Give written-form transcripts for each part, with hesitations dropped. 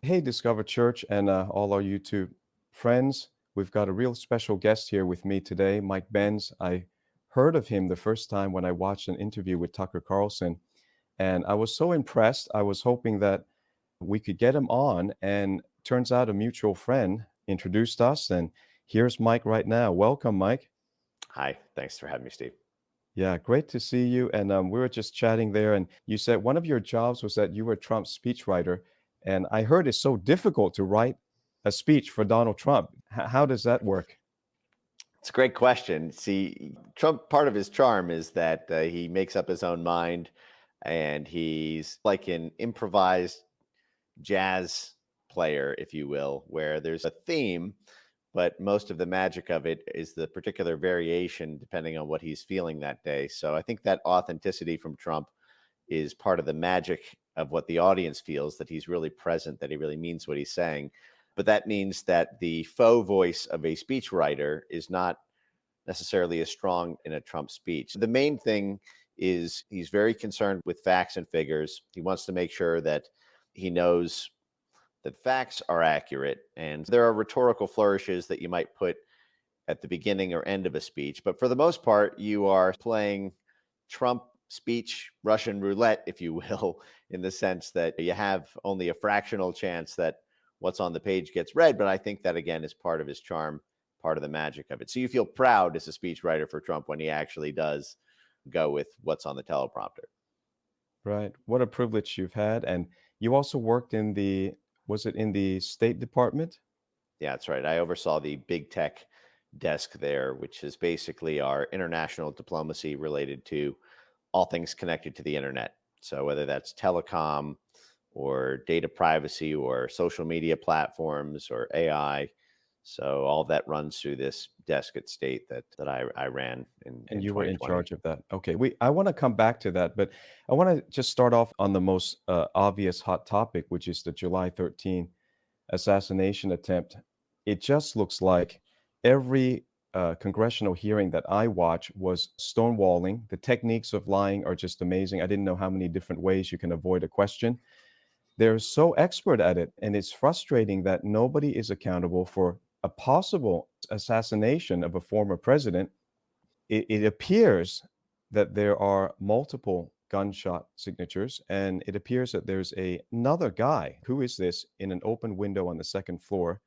Hey, Discover Church and all our YouTube friends. We've got a real special guest here with me today, Mike Benz. I heard of him the first time when I watched an interview with Tucker Carlson, and I was so impressed. I was hoping that we could get him on, and turns out a mutual friend introduced us, and here's Mike right now. Welcome, Mike. Hi, thanks for having me, Steve. Yeah, great to see you. And we were just chatting there, and you said one of your jobs was that you were Trump's speechwriter. And I heard it's so difficult to write a speech for Donald Trump. How does that work? It's a great question. See, Trump, part of his charm is that he makes up his own mind and he's like an improvised jazz player, if you will, where there's a theme, but most of the magic of it is the particular variation depending on what he's feeling that day. So I think that authenticity from Trump is part of the magic of what the audience feels, that he's really present, that he really means what he's saying. But that means that the faux voice of a speechwriter is not necessarily as strong in a Trump speech. The main thing is he's very concerned with facts and figures. He wants to make sure that he knows that facts are accurate. And there are rhetorical flourishes that you might put at the beginning or end of a speech. But for the most part, you are playing Trump speech Russian roulette, if you will, in the sense that you have only a fractional chance that what's on the page gets read. But I think that, again, is part of his charm, part of the magic of it. So you feel proud as a speechwriter for Trump when he actually does go with what's on the teleprompter. Right. What a privilege you've had. And you also worked in was it in the State Department? Yeah, that's right. I oversaw the big tech desk there, which is basically our international diplomacy related to all things connected to the internet. So whether that's telecom or data privacy or social media platforms or AI. So all of that runs through this desk at State that I ran And in you were in 2020. charge of that. Okay, I want to come back to that, but I want to just start off on the most obvious hot topic, which is the July 13 assassination attempt. It just looks like every congressional hearing that I watch was stonewalling. The techniques of lying are just amazing. I didn't know how many different ways you can avoid a question. They're so expert at it, and it's frustrating that nobody is accountable for a possible assassination of a former president. It appears that there are multiple gunshot signatures, and it appears that there's another guy. Who is this in an open window on the second floor?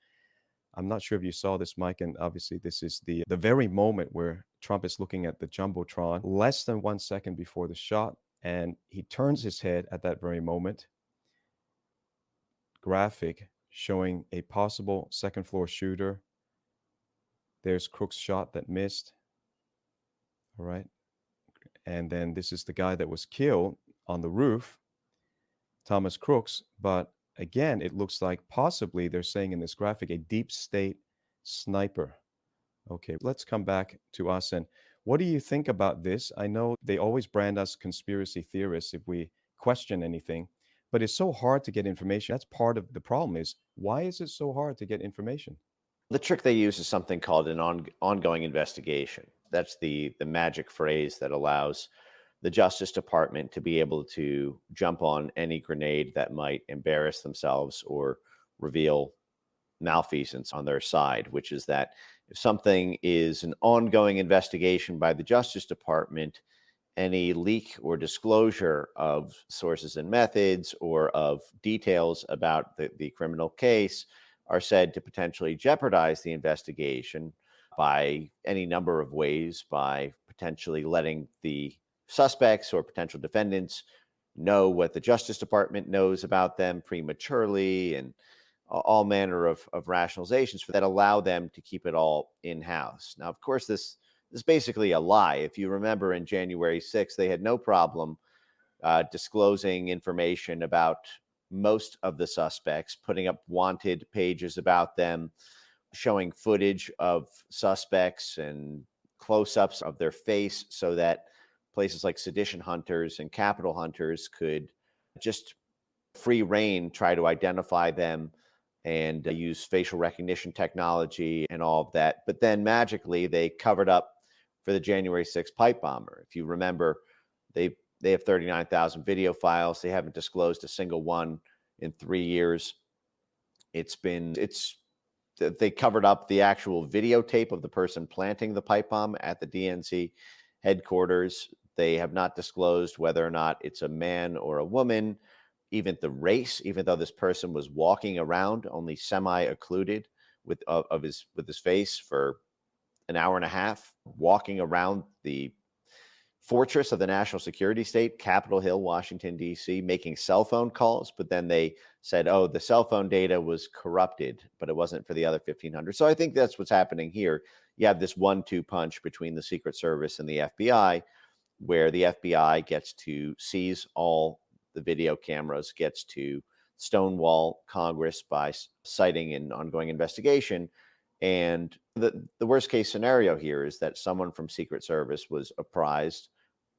I'm not sure if you saw this, Mike, and obviously this is the very moment where Trump is looking at the Jumbotron, less than 1 second before the shot, and he turns his head at that very moment. Graphic showing a possible second floor shooter. There's Crook's shot that missed. All right. And then this is the guy that was killed on the roof, Thomas Crooks. But again, it looks like possibly they're saying in this graphic a deep state sniper. Okay, let's come back to us. And what do you think about this? I know they always brand us conspiracy theorists if we question anything, but it's so hard to get information. That's part of the problem is why is it so hard to get information? The trick they use is something called an ongoing investigation. That's the magic phrase that allows the Justice Department to be able to jump on any grenade that might embarrass themselves or reveal malfeasance on their side, which is that if something is an ongoing investigation by the Justice Department, any leak or disclosure of sources and methods or of details about the criminal case are said to potentially jeopardize the investigation by any number of ways, by potentially letting the suspects or potential defendants know what the Justice Department knows about them prematurely, and all manner of rationalizations for that allow them to keep it all in-house. Now, of course, this is basically a lie. If you remember, in January 6th, they had no problem disclosing information about most of the suspects, putting up wanted pages about them, showing footage of suspects and close-ups of their face so that places like sedition hunters and capital hunters could just free reign try to identify them and use facial recognition technology and all of that. But then magically they covered up for the January 6th pipe bomber. If you remember, they have 39,000 video files. They haven't disclosed a single one in 3 years. They covered up the actual videotape of the person planting the pipe bomb at the DNC headquarters. They have not disclosed whether or not it's a man or a woman, even the race, even though this person was walking around only semi-occluded with his face for an hour and a half, walking around the fortress of the national security state, Capitol Hill, Washington, D.C., making cell phone calls. But then they said, oh, the cell phone data was corrupted, but it wasn't for the other 1,500. So I think that's what's happening here. You have this 1-2 punch between the Secret Service and the FBI, where the FBI gets to seize all the video cameras, gets to stonewall Congress by citing an ongoing investigation. And the worst case scenario here is that someone from Secret Service was apprised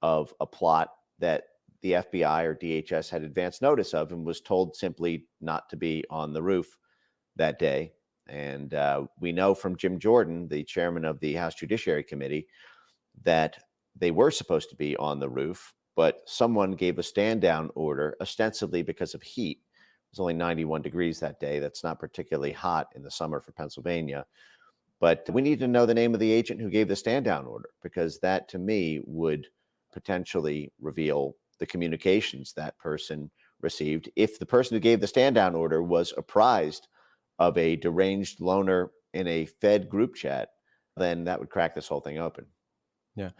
of a plot that the FBI or DHS had advance notice of and was told simply not to be on the roof that day. And we know from Jim Jordan, the chairman of the House Judiciary Committee, that they were supposed to be on the roof, but someone gave a stand down order, ostensibly because of heat. It was only 91 degrees that day. That's not particularly hot in the summer for Pennsylvania. But we need to know the name of the agent who gave the stand down order, because that to me would potentially reveal the communications that person received. If the person who gave the stand down order was apprised of a deranged loner in a Fed group chat, then that would crack this whole thing open. Yeah.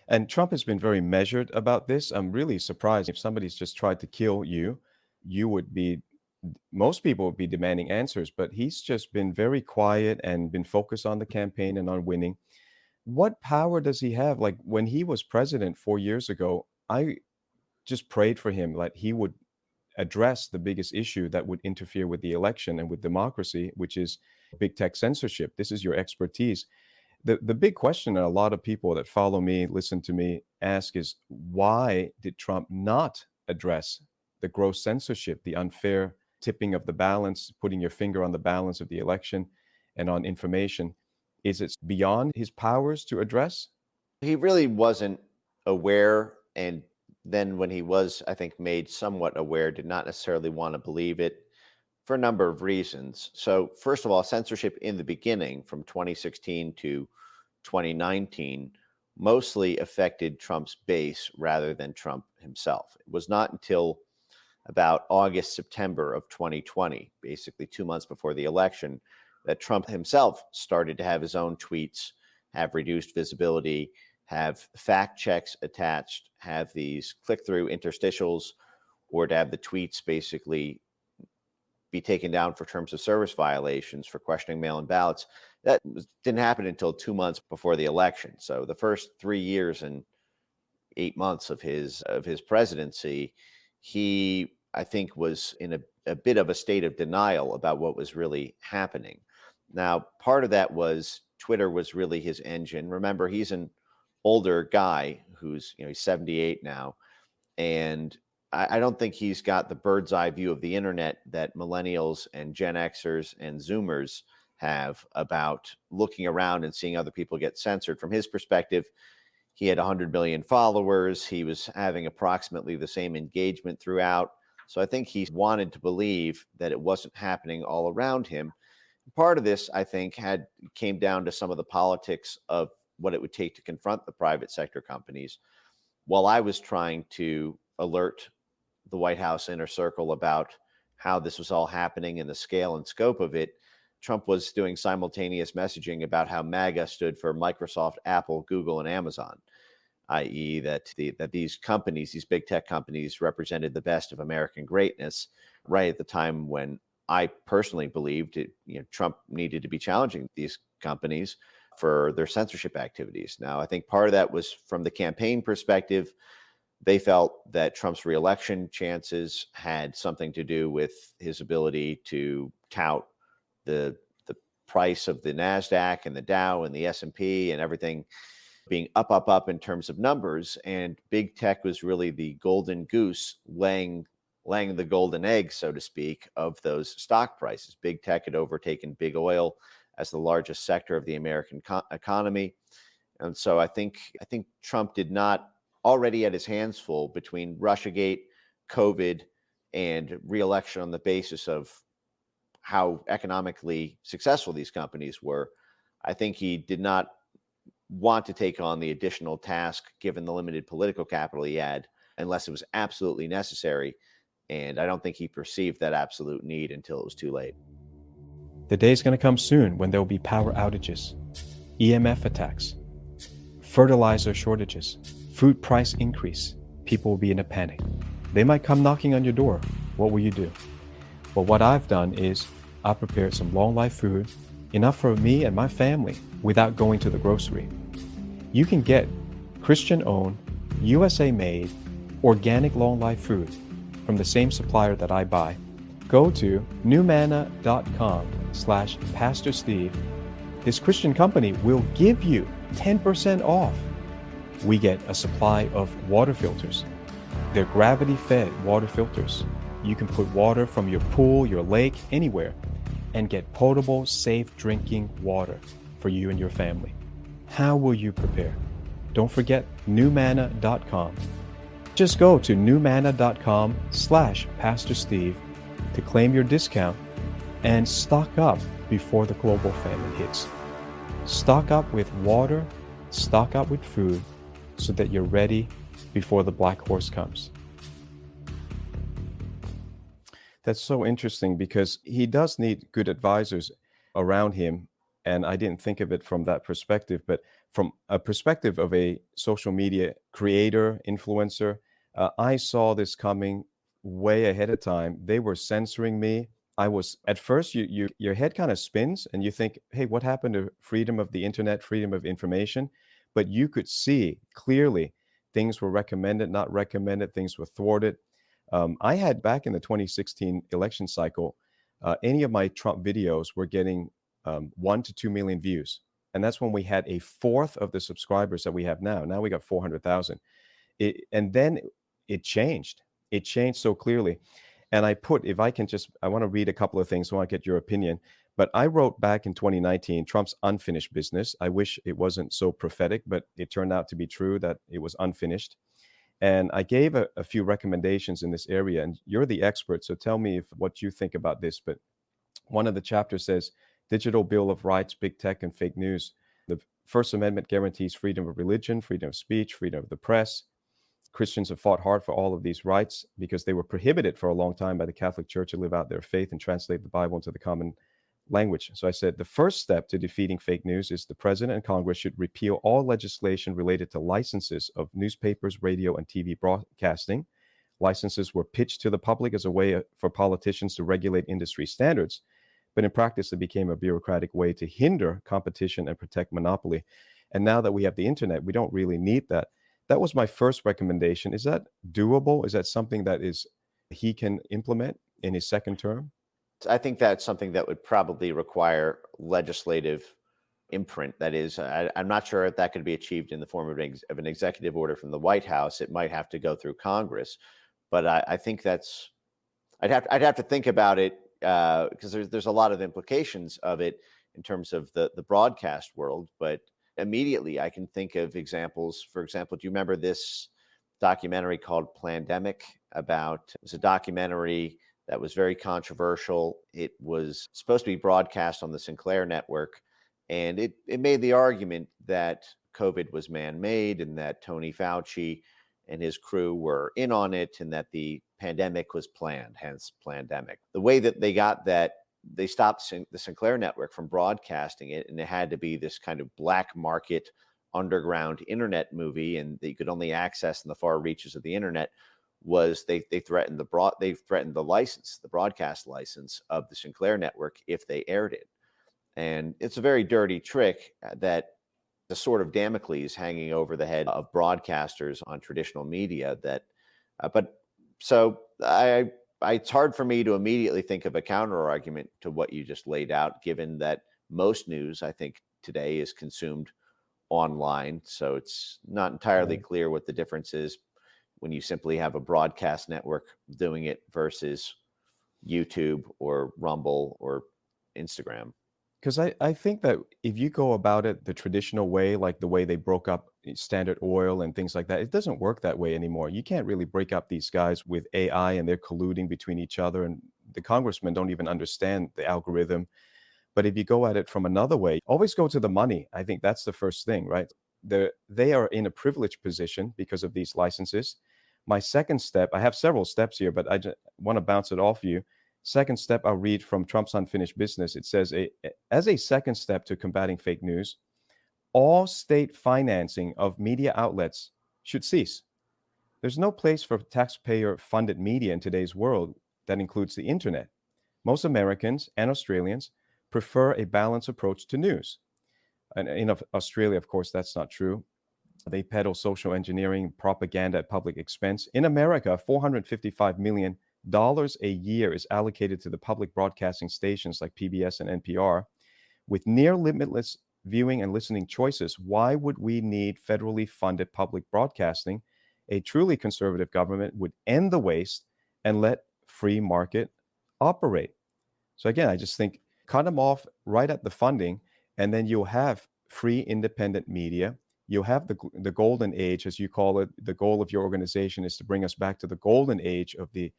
And Trump has been very measured about this. I'm really surprised if somebody's just tried to kill you, most people would be demanding answers, but he's just been very quiet and been focused on the campaign and on winning. What power does he have? Like when he was president 4 years ago, I just prayed for him, like he would address the biggest issue that would interfere with the election and with democracy, which is big tech censorship. This is your expertise. The big question that a lot of people that follow me, listen to me, ask is, why did Trump not address the gross censorship, the unfair tipping of the balance, putting your finger on the balance of the election and on information? Is it beyond his powers to address? He really wasn't aware. And then when he was, I think, made somewhat aware, did not necessarily want to believe it for a number of reasons. So first of all, censorship in the beginning from 2016 to 2019 mostly affected Trump's base rather than Trump himself. It was not until about August, September of 2020, basically 2 months before the election, that Trump himself started to have his own tweets have reduced visibility, have fact checks attached, have these click-through interstitials, or to have the tweets basically be taken down for terms of service violations for questioning mail-in ballots. That didn't happen until 2 months before the election. So the first 3 years and 8 months of his presidency, he, I think, was in a bit of a state of denial about what was really happening. Now, part of that was Twitter was really his engine. Remember, he's an older guy who's, he's 78 now. And I don't think he's got the bird's eye view of the internet that millennials and Gen Xers and Zoomers have about looking around and seeing other people get censored. From his perspective, he had 100 million followers. He was having approximately the same engagement throughout. So I think he wanted to believe that it wasn't happening all around him. Part of this, I think, came down to some of the politics of what it would take to confront the private sector companies. While I was trying to alert the White House inner circle about how this was all happening and the scale and scope of it, Trump was doing simultaneous messaging about how MAGA stood for Microsoft, Apple, Google, and Amazon, i.e. that these companies, these big tech companies, represented the best of American greatness right at the time when I personally believed Trump needed to be challenging these companies for their censorship activities. Now, I think part of that was from the campaign perspective. They felt that Trump's reelection chances had something to do with his ability to tout the price of the NASDAQ and the Dow and the S&P and everything being up in terms of numbers. And big tech was really the golden goose laying the golden egg, so to speak, of those stock prices. Big tech had overtaken big oil as the largest sector of the American economy. And so I think Trump did not already had his hands full between Russiagate, COVID, and reelection on the basis of how economically successful these companies were. I think he did not want to take on the additional task given the limited political capital he had unless it was absolutely necessary. And I don't think he perceived that absolute need until it was too late. The day is going to come soon when there will be power outages, EMF attacks, fertilizer shortages, food price increase. People will be in a panic. They might come knocking on your door. What will you do? Well, what I've done is I prepared some long life food, enough for me and my family without going to the grocery. You can get Christian-owned, USA-made, organic long life food from the same supplier that I buy. Go to newmanna.com/Pastor Steve. This Christian company will give you 10% off. We get a supply of water filters. They're gravity-fed water filters. You can put water from your pool, your lake, anywhere, and get potable, safe drinking water for you and your family. How will you prepare? Don't forget newmanna.com. Just go to newmanna.com/Pastor Steve to claim your discount and stock up before the global famine hits. Stock up with water, stock up with food, so that you're ready before the black horse comes. That's so interesting because he does need good advisors around him. And I didn't think of it from that perspective, but from a perspective of a social media creator, influencer, I saw this coming way ahead of time. They were censoring me. I was, at first, your head kind of spins and you think, hey, what happened to freedom of the internet, freedom of information? But you could see clearly things were recommended, not recommended, things were thwarted. I had back in the 2016 election cycle, any of my Trump videos were getting 1 to 2 million views. And that's when we had a fourth of the subscribers that we have now. Now we got 400,000. And then it changed. It changed so clearly. And I put, if I can just, I want to read a couple of things, so I want to get your opinion. But I wrote back in 2019, Trump's unfinished business. I wish it wasn't so prophetic, but it turned out to be true that it was unfinished. And I gave a few recommendations in this area, and you're the expert, so tell me what you think about this. But one of the chapters says, Digital Bill of Rights, Big Tech, and Fake News. The First Amendment guarantees freedom of religion, freedom of speech, freedom of the press. Christians have fought hard for all of these rights because they were prohibited for a long time by the Catholic Church to live out their faith and translate the Bible into the common language. So I said, the first step to defeating fake news is the president and Congress should repeal all legislation related to licenses of newspapers, radio, and TV broadcasting. Licenses were pitched to the public as a way for politicians to regulate industry standards, but in practice, it became a bureaucratic way to hinder competition and protect monopoly. And now that we have the internet, we don't really need that. That was my first recommendation. Is that doable? Is that something that he can implement in his second term? I think that's something that would probably require legislative imprint. That is, I'm not sure if that could be achieved in the form of an executive order from the White House. It might have to go through Congress, but I think that's, I'd have to think about it because there's a lot of implications of it in terms of the broadcast world. But immediately I can think of examples. For example, do you remember this documentary called Plandemic? It was a documentary that was very controversial. It was supposed to be broadcast on the Sinclair network, and it made the argument that COVID was man-made and that Tony Fauci and his crew were in on it and that the pandemic was planned, hence Plandemic. The way that they got that, they stopped the Sinclair network from broadcasting it, and it had to be this kind of black market underground internet movie, and that you could only access in the far reaches of the internet. Was they threatened the license, the broadcast license of the Sinclair network if they aired it. And it's a very dirty trick that the sword of Damocles hanging over the head of broadcasters on traditional media. It's hard for me to immediately think of a counter argument to what you just laid out, given that most news, I think, today is consumed online. So it's not entirely clear what the difference is when you simply have a broadcast network doing it versus YouTube or Rumble or Instagram. Because I think that if you go about it the traditional way, like the way they broke up Standard Oil and things like that, it doesn't work that way anymore. You can't really break up these guys with AI and they're colluding between each other and the congressmen don't even understand the algorithm. But if you go at it from another way, always go to the money. I think that's the first thing, right? They are in a privileged position because of these licenses. My second step, I have several steps here, but I just want to bounce it off you. Second step, I'll read from Trump's Unfinished Business. It says, as a second step to combating fake news, all state financing of media outlets should cease. There's no place for taxpayer-funded media in today's world that includes the internet. Most Americans and Australians prefer a balanced approach to news. And in Australia, of course, that's not true. They peddle social engineering, propaganda at public expense. In America, $455 million a year is allocated to the public broadcasting stations like PBS and NPR. With near limitless viewing and listening choices, why would we need federally funded public broadcasting? A truly conservative government would end the waste and let free market operate. So again, I just think cut them off right at the funding, and then you'll have free independent media. You'll have the golden age, as you call it. The goal of your organization is to bring us back to the golden age of the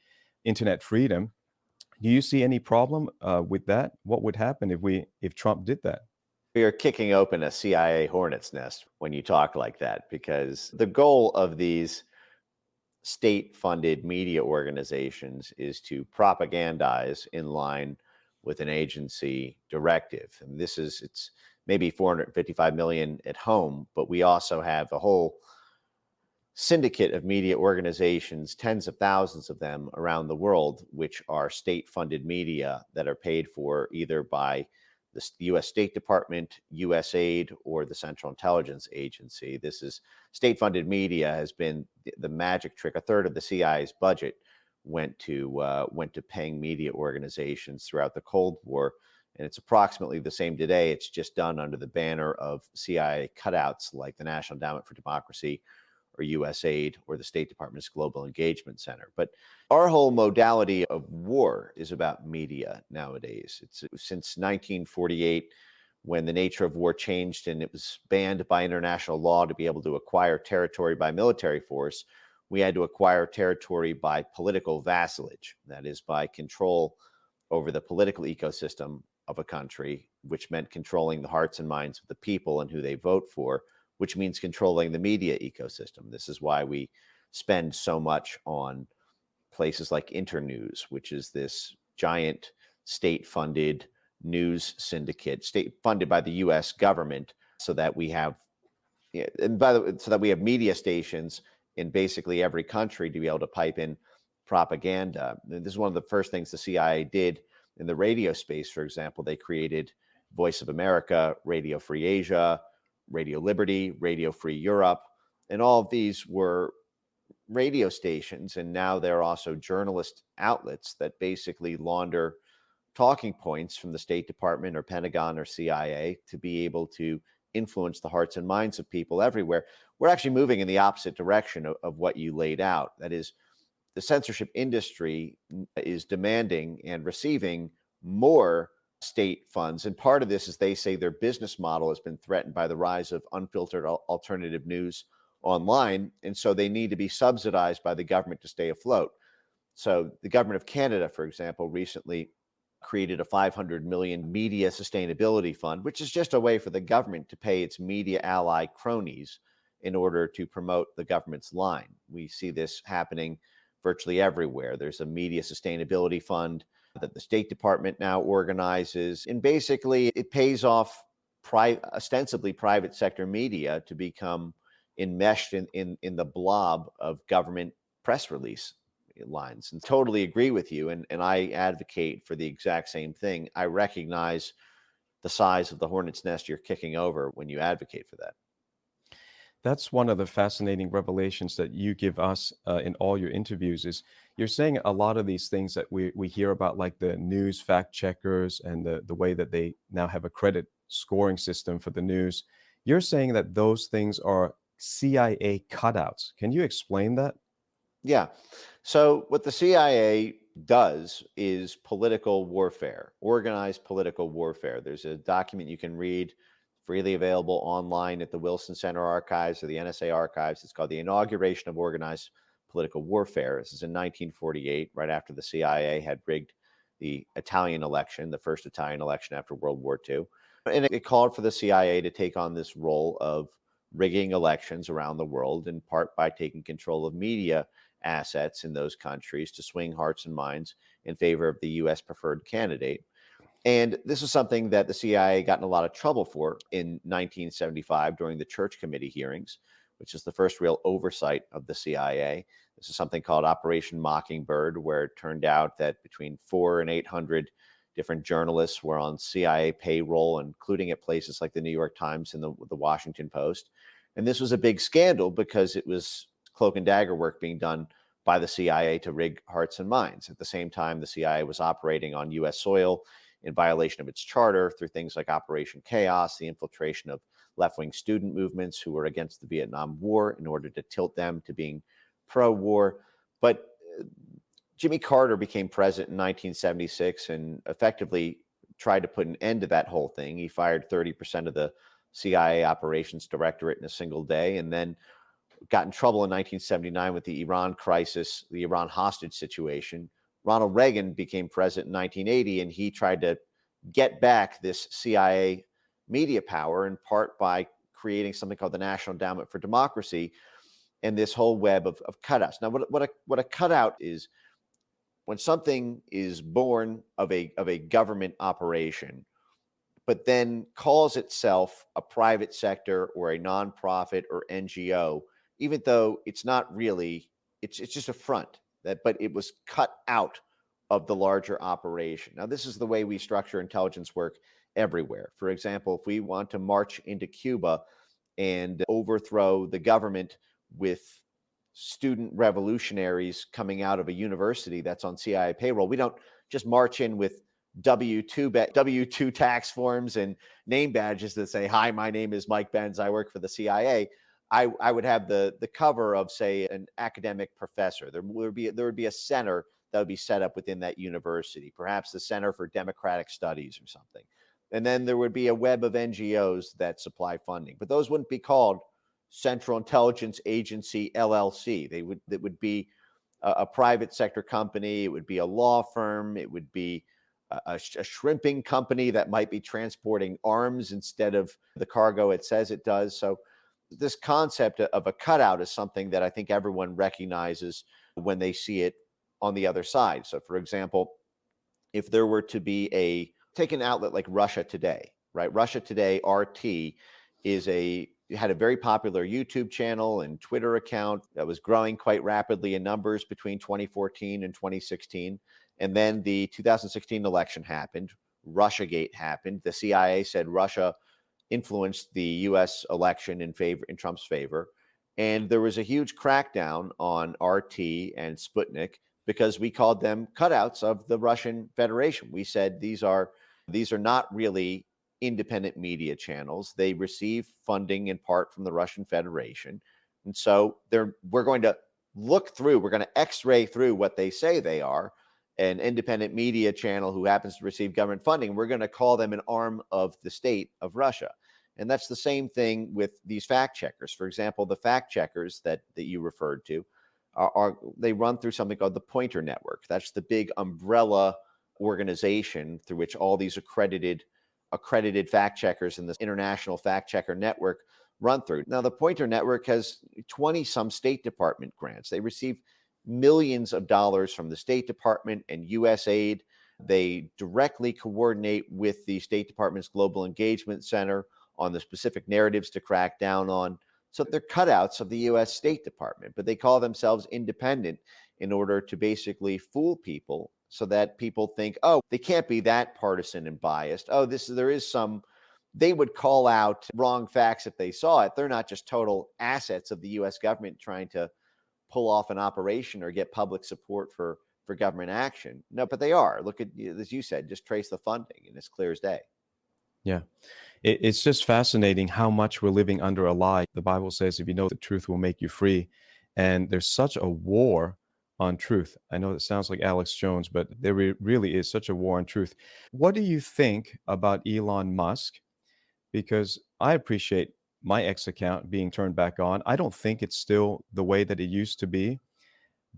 internet freedom. Do you see any problem with that? What would happen if Trump did that? You're kicking open a CIA hornet's nest when you talk like that, because the goal of these state-funded media organizations is to propagandize in line with an agency directive. And it's maybe 455 million at home, but we also have a whole syndicate of media organizations, tens of thousands of them around the world, which are state-funded media that are paid for either by the U.S. State Department, USAID, or the Central Intelligence Agency. This is state-funded media has been the magic trick. A third of the CIA's budget went to paying media organizations throughout the Cold War, and it's approximately the same today. It's just done under the banner of CIA cutouts like the National Endowment for Democracy or USAID or the State Department's Global Engagement Center. But our whole modality of war is about media nowadays. It's since 1948, when the nature of war changed and it was banned by international law to be able to acquire territory by military force. We had to acquire territory by political vassalage, that is, by control over the political ecosystem of a country, which meant controlling the hearts and minds of the people and who they vote for, which means controlling the media ecosystem. This is why we spend so much on places like Internews, which is this giant state-funded news syndicate, state-funded by the U.S. government, so that we have, so that we have media stations in basically every country to be able to pipe in propaganda. And this is one of the first things the CIA did in the radio space. For example, they created Voice of America, Radio Free Asia, Radio Liberty, Radio Free Europe, and all of these were radio stations, and now they're also journalist outlets that basically launder talking points from the State Department or Pentagon or CIA to be able to influence the hearts and minds of people everywhere. We're actually moving in the opposite direction of what you laid out. That is, the censorship industry is demanding and receiving more state funds. And part of this is they say their business model has been threatened by the rise of unfiltered alternative news online. And so they need to be subsidized by the government to stay afloat. So the government of Canada, for example, recently created a 500 million media sustainability fund, which is just a way for the government to pay its media ally cronies in order to promote the government's line. We see this happening virtually everywhere. There's a media sustainability fund that the State Department now organizes, and basically it pays off ostensibly private sector media to become enmeshed in the blob of government press release lines. And totally agree with you, and I advocate for the exact same thing. I recognize the size of the hornet's nest you're kicking over when you advocate for that. That's one of the fascinating revelations that you give us in all your interviews is you're saying a lot of these things that we hear about, like the news fact checkers and the way that they now have a credit scoring system for the news. You're saying that those things are CIA cutouts. Can you explain that? Yeah. So what the CIA does is political warfare, organized political warfare. There's a document you can read freely available online at the Wilson Center Archives or the NSA Archives. It's called The Inauguration of Organized Political Warfare. This is in 1948, right after the CIA had rigged the Italian election, the first Italian election after World War II. And it called for the CIA to take on this role of rigging elections around the world, in part by taking control of media assets in those countries to swing hearts and minds in favor of the U.S. preferred candidate. And this is something that the CIA got in a lot of trouble for in 1975 during the Church Committee hearings, which is the first real oversight of the CIA. This is something called Operation Mockingbird, where it turned out that between 400 and 800 different journalists were on CIA payroll, including at places like the New York Times and the Washington Post. And this was a big scandal because it was cloak and dagger work being done by the CIA to rig hearts and minds. At the same time, the CIA was operating on U.S. soil in violation of its charter through things like Operation Chaos, the infiltration of left-wing student movements who were against the Vietnam War in order to tilt them to being pro-war. But Jimmy Carter became president in 1976 and effectively tried to put an end to that whole thing. He fired 30% of the CIA operations directorate in a single day, and then got in trouble in 1979 with the Iran crisis, the Iran hostage situation. Ronald Reagan became president in 1980, and he tried to get back this CIA media power, in part by creating something called the National Endowment for Democracy and this whole web of cutouts. Now, what a cutout is, when something is born of a government operation, but then calls itself a private sector or a nonprofit or NGO, even though it's not really, it's just a front. But it was cut out of the larger operation. Now, this is the way we structure intelligence work everywhere. For example, if we want to march into Cuba and overthrow the government with student revolutionaries coming out of a university that's on CIA payroll, we don't just march in with W-2 tax forms and name badges that say, "Hi, my name is Mike Benz. I work for the CIA." I would have the cover of, say, an academic professor. There would be a center that would be set up within that university, perhaps the Center for Democratic Studies or something. And then there would be a web of NGOs that supply funding, but those wouldn't be called Central Intelligence Agency LLC. It would be a private sector company. It would be a law firm. It would be a shrimping company that might be transporting arms instead of the cargo it says it does. So this concept of a cutout is something that I think everyone recognizes when they see it on the other side. So, for example, if there were to be take an outlet like Russia Today, right? Russia Today, RT, had a very popular YouTube channel and Twitter account that was growing quite rapidly in numbers between 2014 and 2016. And then the 2016 election happened. Russiagate happened. The CIA said Russia influenced the U.S. election in Trump's favor. And there was a huge crackdown on RT and Sputnik because we called them cutouts of the Russian Federation. We said these are not really independent media channels. They receive funding in part from the Russian Federation. And so we're going to we're going to x-ray through what they say they are, an independent media channel who happens to receive government funding. We're going to call them an arm of the state of Russia. And that's the same thing with these fact checkers. For example, the fact checkers that you referred to they run through something called the Pointer Network. That's the big umbrella organization through which all these accredited fact checkers in this international fact checker network run through. Now, the Pointer Network has 20 some State Department grants. They receive millions of dollars from the State Department and USAID. They directly coordinate with the State Department's Global Engagement Center on the specific narratives to crack down on. So they're cutouts of the U.S. State Department, but they call themselves independent in order to basically fool people so that people think, oh, they can't be that partisan and biased. Oh, they would call out wrong facts if they saw it. They're not just total assets of the U.S. government trying to pull off an operation or get public support for government action. No, but they are. Look at, as you said, just trace the funding and it's clear as day. Yeah. It's just fascinating how much we're living under a lie. The Bible says, if you know the truth will make you free. And there's such a war on truth. I know it sounds like Alex Jones, but there really is such a war on truth. What do you think about Elon Musk? Because I appreciate my X account being turned back on. I don't think it's still the way that it used to be.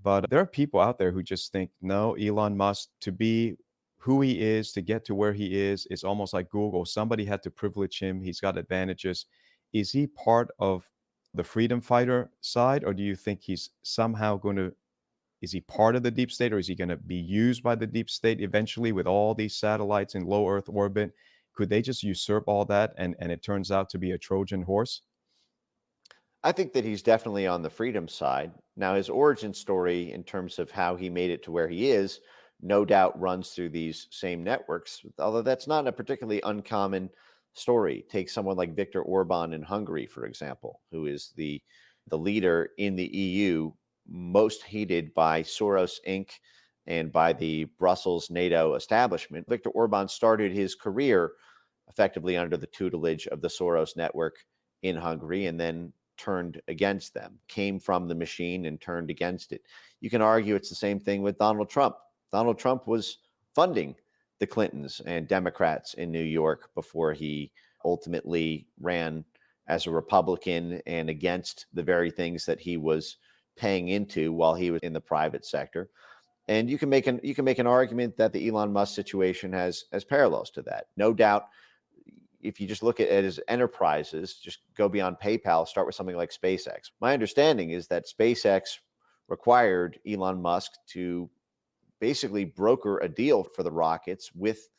But there are people out there who just think, no, Elon Musk, to be who he is to get to where he is. It's almost like Google. Somebody had to privilege him. He's got advantages. Is he part of the freedom fighter side, or do you think he's somehow going to, is he part of the deep state, or is he going to be used by the deep state eventually with all these satellites in low Earth orbit? Could they just usurp all that and it turns out to be a Trojan horse? I think that he's definitely on the freedom side. Now, his origin story in terms of how he made it to where he is, no doubt runs through these same networks, although that's not a particularly uncommon story. Take someone like Viktor Orban in Hungary, for example, who is the leader in the EU, most hated by Soros Inc. and by the Brussels NATO establishment. Viktor Orban started his career effectively under the tutelage of the Soros network in Hungary, and then turned against them, came from the machine and turned against it. You can argue it's the same thing with Donald Trump. Donald Trump was funding the Clintons and Democrats in New York before he ultimately ran as a Republican and against the very things that he was paying into while he was in the private sector. And you can make an argument that the Elon Musk situation has parallels to that. No doubt, if you just look at it as enterprises, just go beyond PayPal, start with something like SpaceX. My understanding is that SpaceX required Elon Musk to basically broker a deal for the rockets with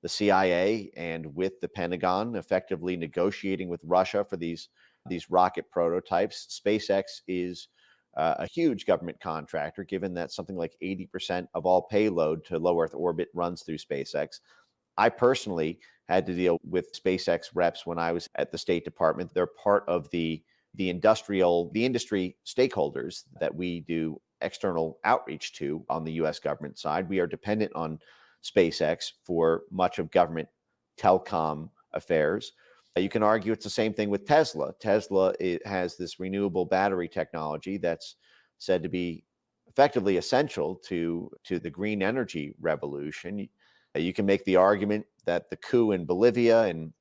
the CIA and with the Pentagon, effectively negotiating with Russia for these rocket prototypes. SpaceX is a huge government contractor, given that something like 80% of all payload to low Earth orbit runs through SpaceX. I personally had to deal with SpaceX reps when I was at the State Department. They're part of the industry stakeholders that we do external outreach to on the US government side. We are dependent on SpaceX for much of government telecom affairs. You can argue it's the same thing with Tesla. Tesla has this renewable battery technology that's said to be effectively essential to the green energy revolution. You can make the argument that the coup in Bolivia, and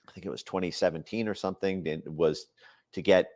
I think it was 2017 or something, it was to get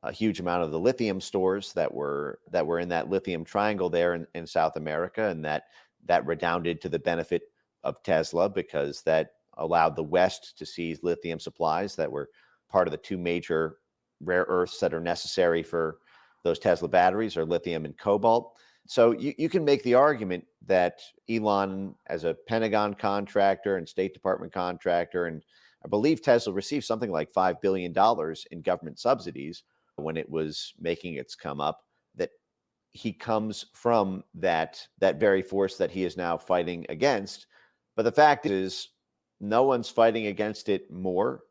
a huge amount of the lithium stores that were in that lithium triangle there in South America, and that redounded to the benefit of Tesla, because that allowed the West to seize lithium supplies that were part of the two major rare earths that are necessary for those Tesla batteries, are lithium and cobalt. So you can make the argument that Elon, as a Pentagon contractor and State Department contractor, and I believe Tesla received something like $5 billion in government subsidies when it was making its come up, that he comes from that very force that he is now fighting against. But the fact is, no one's fighting against it more.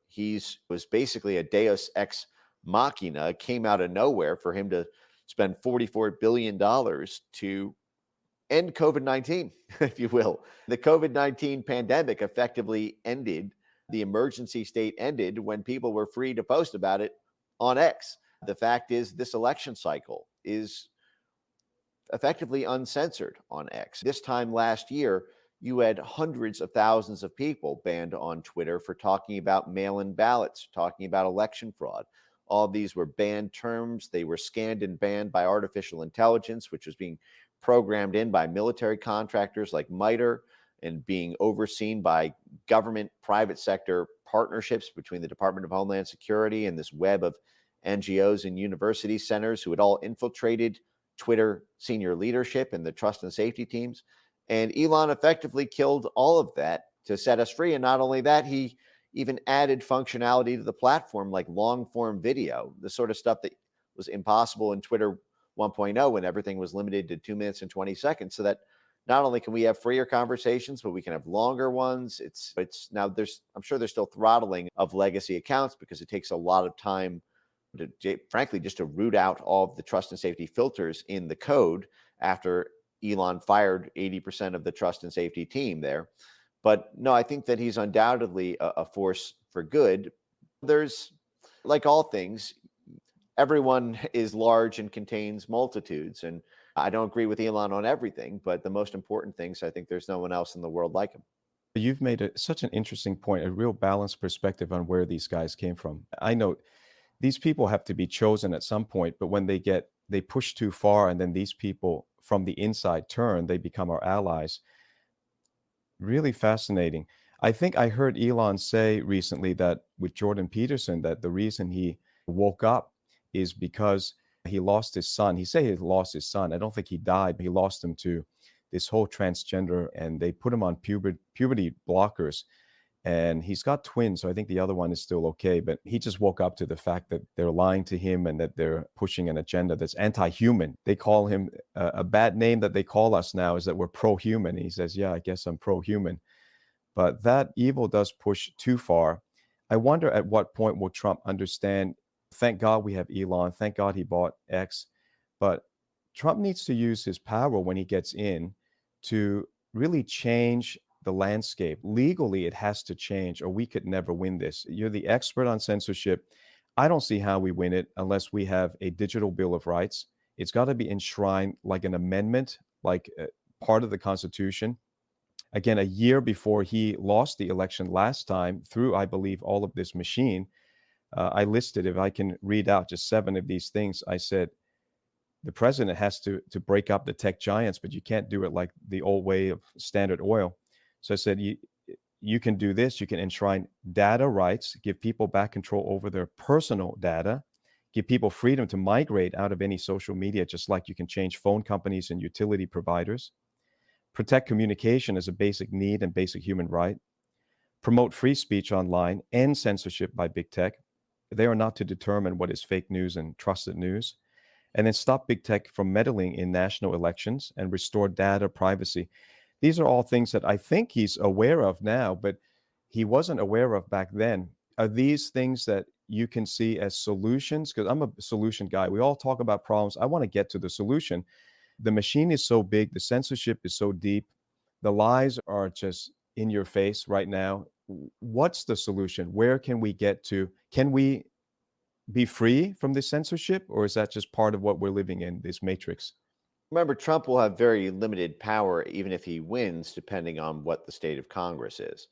Was basically a deus ex machina, came out of nowhere for him to spend $44 billion to end COVID-19, if you will. The COVID-19 pandemic effectively ended, the emergency state ended when people were free to post about it on X. The fact is, this election cycle is effectively uncensored on X. This time last year, you had hundreds of thousands of people banned on Twitter for talking about mail-in ballots, talking about election fraud. All of these were banned terms. They were scanned and banned by artificial intelligence, which was being programmed in by military contractors like MITRE and being overseen by government private sector partnerships between the Department of Homeland Security and this web of NGOs and university centers who had all infiltrated Twitter senior leadership and the trust and safety teams. And Elon effectively killed all of that to set us free. And not only that, he even added functionality to the platform like long form video, the sort of stuff that was impossible in Twitter 1.0 when everything was limited to 2 minutes and 20 seconds. So that not only can we have freer conversations, but we can have longer ones. It's now I'm sure there's still throttling of legacy accounts because it takes a lot of time to, frankly, just to root out all of the trust and safety filters in the code after Elon fired 80% of the trust and safety team there. But no, I think that he's undoubtedly a force for good. There's, like all things, everyone is large and contains multitudes. And I don't agree with Elon on everything, but the most important things, I think there's no one else in the world like him. You've made such an interesting point, a real balanced perspective on where these guys came from. I know these people have to be chosen at some point, but when they push too far and then these people from the inside turn, they become our allies. Really fascinating. I think I heard Elon say recently that with Jordan Peterson, that the reason he woke up is because he lost his son. He said he lost his son. I don't think he died, but he lost him to this whole transgender, and they put him on puberty blockers. And he's got twins, so I think the other one is still okay. But he just woke up to the fact that they're lying to him and that they're pushing an agenda that's anti-human. They call him a bad name that they call us now is that we're pro-human. He says, "Yeah, I guess I'm pro-human." But that evil does push too far. I wonder at what point will Trump understand? Thank God we have Elon. Thank God he bought X. But Trump needs to use his power when he gets in to really change the landscape. Legally, it has to change, or we could never win this. You're the expert on censorship. I don't see how we win it unless we have a digital Bill of Rights. It's got to be enshrined like an amendment, like part of the Constitution. Again, a year before he lost the election last time through, I believe, all of this machine, I listed, if I can read out just 7 of these things, I said, the president has to break up the tech giants, but you can't do it like the old way of Standard Oil. So I said, you can do this. You can enshrine data rights, give people back control over their personal data, give people freedom to migrate out of any social media, just like you can change phone companies and utility providers, protect communication as a basic need and basic human right, promote free speech online, end censorship by big tech. They are not to determine what is fake news and trusted news. And then stop big tech from meddling in national elections and restore data privacy. These are all things that I think he's aware of now, but he wasn't aware of back then. Are these things that you can see as solutions? Because I'm a solution guy. We all talk about problems. I want to get to the solution. The machine is so big, the censorship is so deep, the lies are just in your face right now. What's the solution? Where can we get to? Can we be free from this censorship, or is that just part of what we're living in, this matrix? Remember, Trump will have very limited power even if he wins, depending on what the state of Congress is.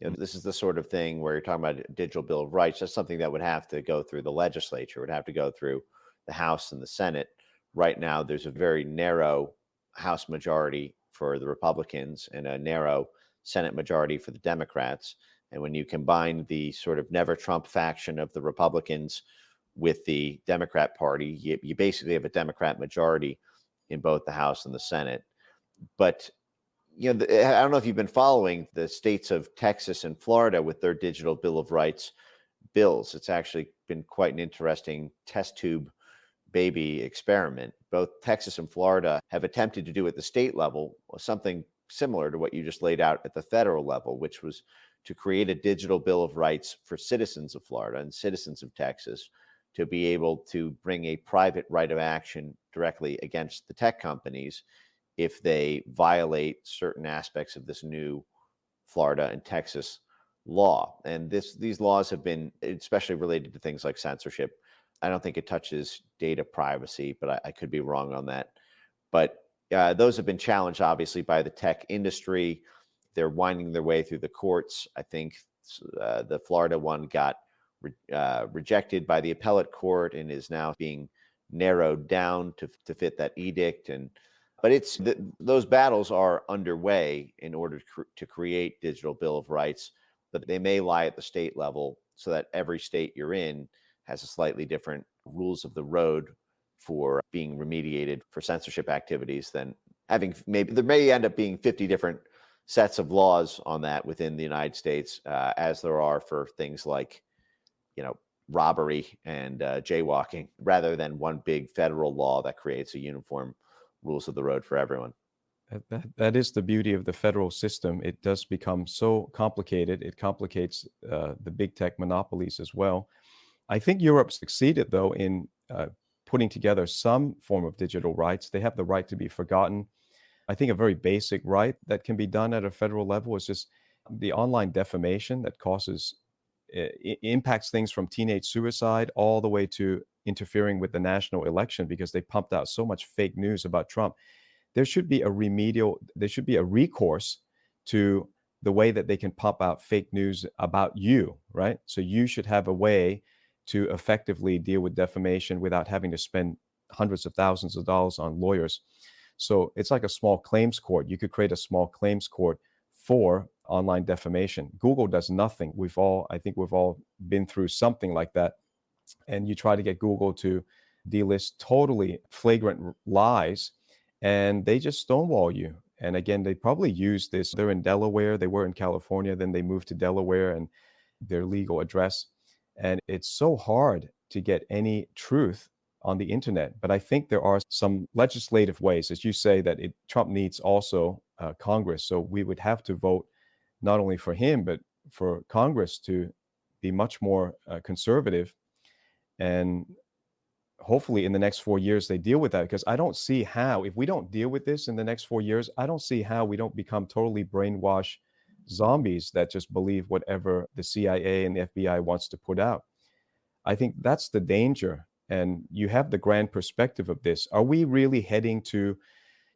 This is the sort of thing where you're talking about a digital Bill of Rights. That's something that would have to go through the legislature, would have to go through the House and the Senate. Right now, there's a very narrow House majority for the Republicans and a narrow Senate majority for the Democrats. And when you combine the sort of never Trump faction of the Republicans with the Democrat Party, you basically have a Democrat majority in both the House and the Senate. But I don't know if you've been following the states of Texas and Florida with their digital Bill of Rights bills. It's actually been quite an interesting test tube baby experiment. Both Texas and Florida have attempted to do at the state level something similar to what you just laid out at the federal level, which was to create a digital Bill of Rights for citizens of Florida and citizens of Texas to be able to bring a private right of action directly against the tech companies if they violate certain aspects of this new Florida and Texas law. And these laws have been especially related to things like censorship. I don't think it touches data privacy, but I could be wrong on that. But those have been challenged, obviously, by the tech industry. They're winding their way through the courts. I think the Florida one got rejected by the appellate court and is now being narrowed down to fit that edict. But those battles are underway in order to create digital Bill of Rights, but they may lie at the state level so that every state you're in has a slightly different rules of the road for being remediated for censorship activities than having there may end up being 50 different sets of laws on that within the United States, as there are for things like, robbery and jaywalking, rather than one big federal law that creates a uniform rules of the road for everyone. That is the beauty of the federal system. It does become so complicated. It complicates the big tech monopolies as well. I think Europe succeeded, though, in putting together some form of digital rights. They have the right to be forgotten. I think a very basic right that can be done at a federal level is just the online defamation that impacts things from teenage suicide all the way to interfering with the national election because they pumped out so much fake news about Trump. There should be a recourse to the way that they can pump out fake news about you, right? So you should have a way to effectively deal with defamation without having to spend hundreds of thousands of dollars on lawyers. So it's like a small claims court. You could create a small claims court for online defamation. Google does nothing. I think we've all been through something like that. And you try to get Google to delist totally flagrant lies, and they just stonewall you. And again, they probably use this. They're in Delaware. They were in California. Then they moved to Delaware and their legal address. And it's so hard to get any truth on the internet. But I think there are some legislative ways, as you say, that Trump needs also Congress. So we would have to vote not only for him, but for Congress to be much more conservative. And hopefully in the next 4 years, they deal with that, because I don't see how, if we don't deal with this in the next 4 years, I don't see how we don't become totally brainwashed zombies that just believe whatever the CIA and the FBI wants to put out. I think that's the danger. And you have the grand perspective of this. Are we really heading to,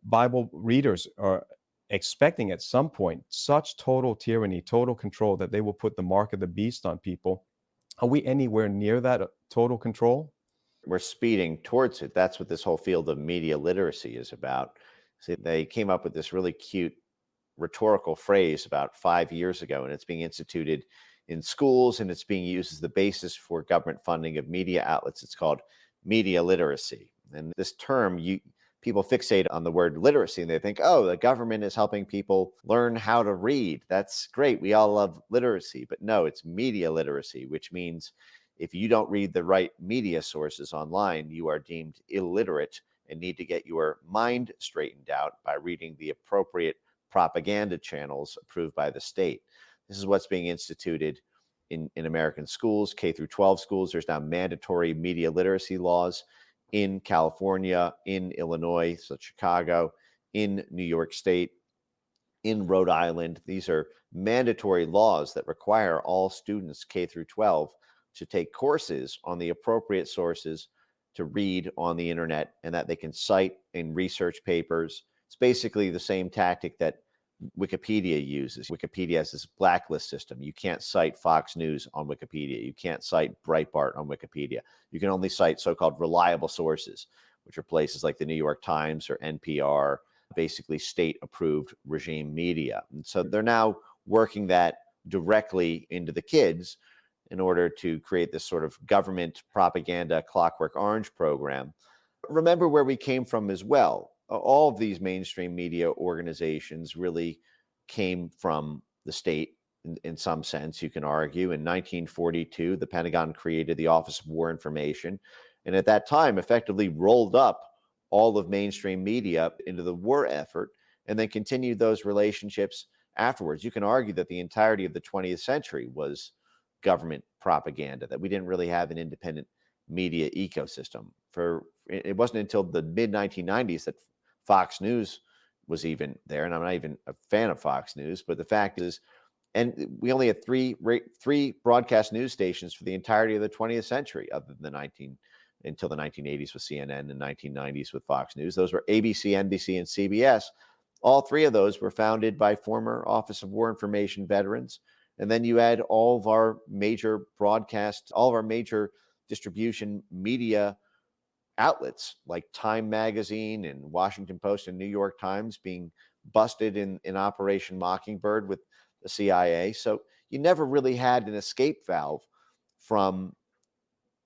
Bible readers are expecting at some point such total tyranny, total control, that they will put the mark of the beast on people? Are we anywhere near that total control? We're speeding towards it. That's what this whole field of media literacy is about. So they came up with this really cute rhetorical phrase about 5 years ago, and it's being instituted in schools, and it's being used as the basis for government funding of media outlets. It's called media literacy. And this term, people fixate on the word literacy, and they think, oh, the government is helping people learn how to read. That's great. We all love literacy. But no, it's media literacy, which means if you don't read the right media sources online, you are deemed illiterate and need to get your mind straightened out by reading the appropriate propaganda channels approved by the state. This is what's being instituted in American schools, K through 12 schools. There's now mandatory media literacy laws in California, in Illinois, so Chicago, in New York State, in Rhode Island. These are mandatory laws that require all students K through 12 to take courses on the appropriate sources to read on the internet, and that they can cite in research papers. It's basically the same tactic that Wikipedia uses. Wikipedia has this blacklist system. You can't cite Fox News on Wikipedia. You can't cite Breitbart on Wikipedia. You can only cite so-called reliable sources, which are places like the New York Times or NPR, basically state-approved regime media. And so they're now working that directly into the kids in order to create this sort of government propaganda Clockwork Orange program. Remember where we came from as well. All of these mainstream media organizations really came from the state in some sense, you can argue. In 1942, the Pentagon created the Office of War Information, and at that time effectively rolled up all of mainstream media into the war effort, and then continued those relationships afterwards. You can argue that the entirety of the 20th century was government propaganda, that we didn't really have an independent media ecosystem. It wasn't until the mid-1990s that Fox News was even there, and I'm not even a fan of Fox News, but the fact is, and we only had three broadcast news stations for the entirety of the 20th century, other than until the 1980s with CNN and 1990s with Fox News. Those were ABC, NBC, and CBS. All three of those were founded by former Office of War Information veterans. And then you add all of our major broadcasts, all of our major distribution media outlets like Time Magazine and Washington Post and New York Times being busted in Operation Mockingbird with the CIA. So you never really had an escape valve from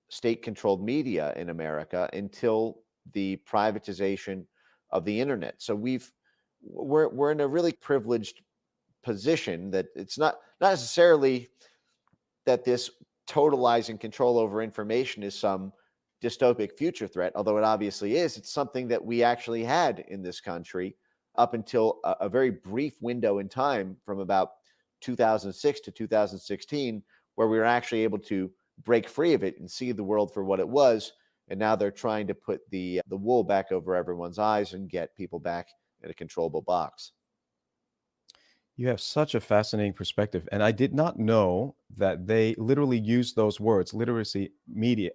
state-controlled media in America until the privatization of the internet. So we're in a really privileged position that it's not necessarily that this totalizing control over information is some dystopic future threat, although it obviously is. It's something that we actually had in this country up until a very brief window in time from about 2006 to 2016, where we were actually able to break free of it and see the world for what it was. And now they're trying to put the wool back over everyone's eyes and get people back in a controllable box. You have such a fascinating perspective. And I did not know that they literally use those words, media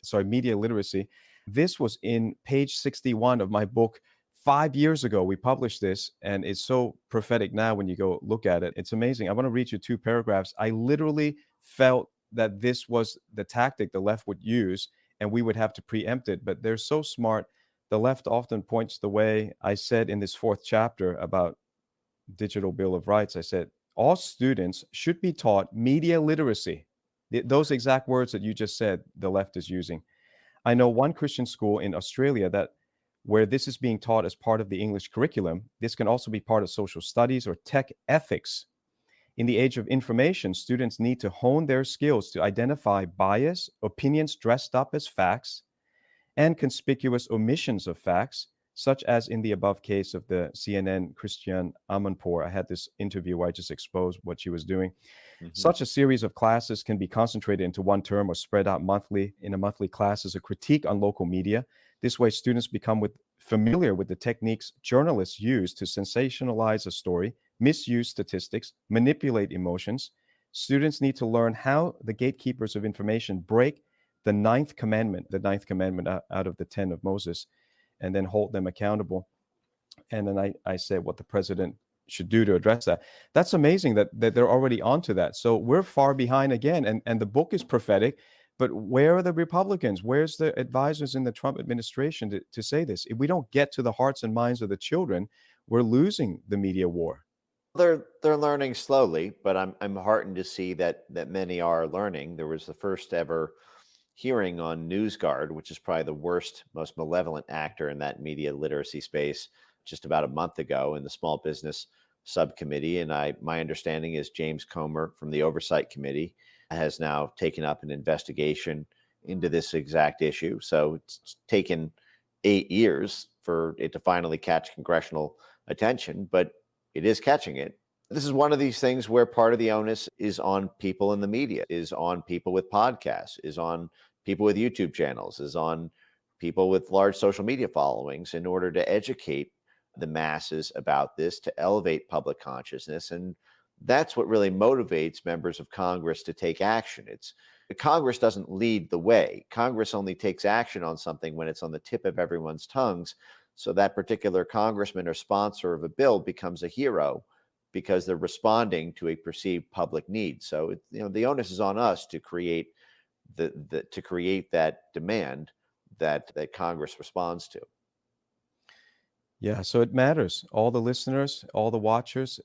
literacy. This was in page 61 of my book 5 years ago. We published this, and it's so prophetic now when you go look at it. It's amazing. I want to read you 2 paragraphs. I literally felt that this was the tactic the left would use, and we would have to preempt it. But they're so smart. The left often points the way. I said in this 4th chapter about Digital Bill of Rights, I said, all students should be taught media literacy. Those exact words that you just said, the left is using. I know one Christian school in Australia that where this is being taught as part of the English curriculum. This can also be part of social studies or tech ethics. In the age of information, students need to hone their skills to identify bias, opinions dressed up as facts, and conspicuous omissions of facts, such as in the above case of the CNN Christian Amanpour. I had this interview where I just exposed what she was doing. Such a series of classes can be concentrated into one term or spread out monthly in a monthly class as a critique on local media. This way, students become familiar with the techniques journalists use to sensationalize a story, misuse statistics, manipulate emotions. Students need to learn how the gatekeepers of information break the ninth commandment out of the 10 of Moses, and then hold them accountable. And then I said what the president should do to address that. That's amazing that they're already onto that. So we're far behind again, and the book is prophetic. But where are the Republicans? Where's the advisors in the Trump administration to say this? If we don't get to the hearts and minds of the children, we're losing the media war. They're learning slowly, but I'm heartened to see that many are learning. There was the first ever hearing on NewsGuard, which is probably the worst, most malevolent actor in that media literacy space, just about a month ago in the Small Business Subcommittee. And my understanding is James Comer from the Oversight Committee has now taken up an investigation into this exact issue. So it's taken 8 years for it to finally catch congressional attention, but it is catching it. This is one of these things where part of the onus is on people in the media, is on people with podcasts, is on people with YouTube channels, is on people with large social media followings in order to educate the masses about this, to elevate public consciousness. And that's what really motivates members of Congress to take action. Congress doesn't lead the way. Congress only takes action on something when it's on the tip of everyone's tongues. So that particular congressman or sponsor of a bill becomes a hero because they're responding to a perceived public need. So the onus is on us to create that demand that Congress responds to. Yeah, so it matters. All the listeners, all the watchers,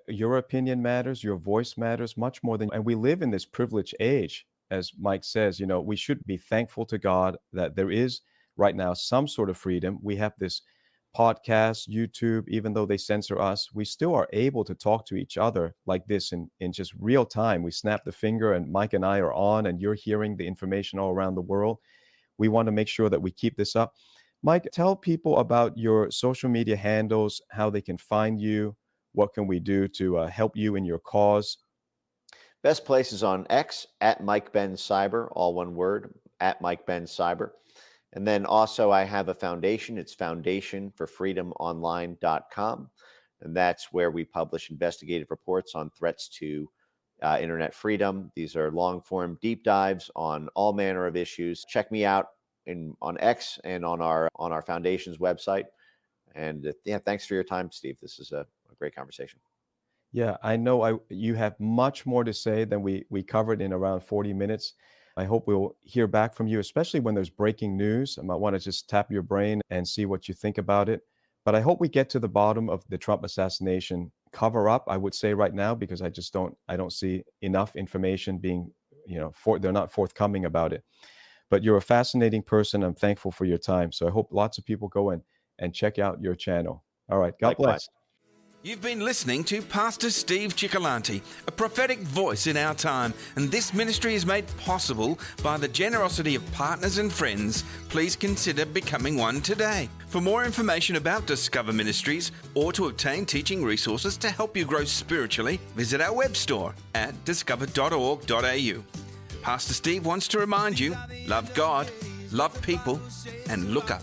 your opinion matters, your voice matters much more than, and we live in this privileged age, as Mike says, we should be thankful to God that there is right now some sort of freedom. We have this podcast, YouTube, even though they censor us, we still are able to talk to each other like this in just real time. We snap the finger and Mike and I are on, and you're hearing the information all around the world. We want to make sure that we keep this up. Mike, tell people about your social media handles, how they can find you. What can we do to help you in your cause? Best place is on X, at Mike Ben Cyber, all one word, at Mike Ben Cyber. And then also I have a foundation. It's foundationforfreedomonline.com. And that's where we publish investigative reports on threats to internet freedom. These are long-form deep dives on all manner of issues. Check me out on X and on our foundation's website. And thanks for your time, Steve. This is a great conversation. Yeah, I know you have much more to say than we covered in around 40 minutes. I hope we'll hear back from you, especially when there's breaking news. I might want to just tap your brain and see what you think about it. But I hope we get to the bottom of the Trump assassination cover up, I would say right now, because I don't see enough information being, they're not forthcoming about it. But you're a fascinating person. I'm thankful for your time. So I hope lots of people go in and check out your channel. All right. God bless. You've been listening to Pastor Steve Cioccolanti, a prophetic voice in our time, and this ministry is made possible by the generosity of partners and friends. Please consider becoming one today. For more information about Discover Ministries or to obtain teaching resources to help you grow spiritually, visit our web store at discover.org.au. Pastor Steve wants to remind you, love God, love people, and look up.